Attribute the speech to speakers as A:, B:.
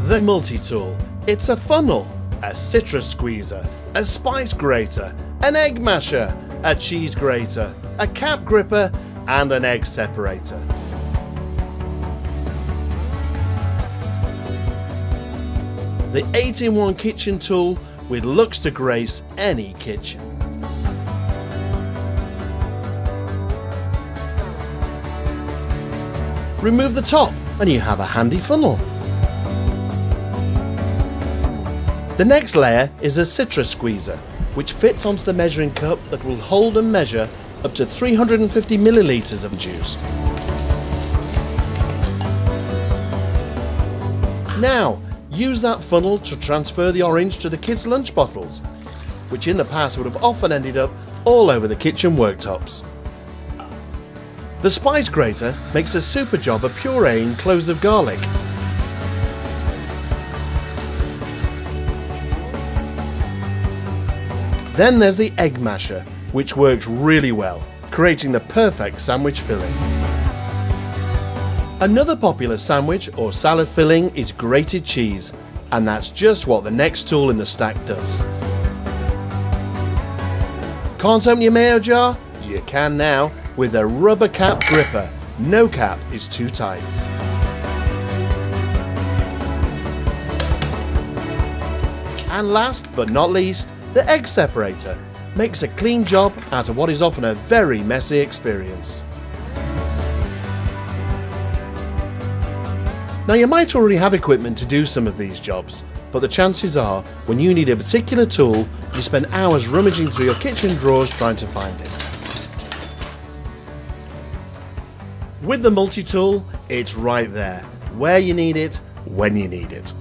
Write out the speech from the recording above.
A: The multi-tool. It's a funnel, a citrus squeezer, a spice grater, an egg masher, a cheese grater, a cap gripper, and an egg separator. The 8-in-1 kitchen tool with looks to grace any kitchen. Remove the top and you have a handy funnel. The next layer is a citrus squeezer, which fits onto the measuring cup that will hold and measure up to 350 millilitres of juice. Now, use that funnel to transfer the orange to the kids' lunch bottles, which in the past would have often ended up all over the kitchen worktops. The spice grater makes a super job of pureeing cloves of garlic. Then there's the egg masher, which works really well, creating the perfect sandwich filling. Another popular sandwich or salad filling is grated cheese, and that's just what the next tool in the stack does. Can't open your mayo jar? You can now with a rubber cap gripper. No cap is too tight. And last but not least, the egg separator makes a clean job out of what is often a very messy experience. Now, you might already have equipment to do some of these jobs, but the chances are when you need a particular tool, you spend hours rummaging through your kitchen drawers trying to find it. With the multi-tool, it's right there, where you need it, when you need it.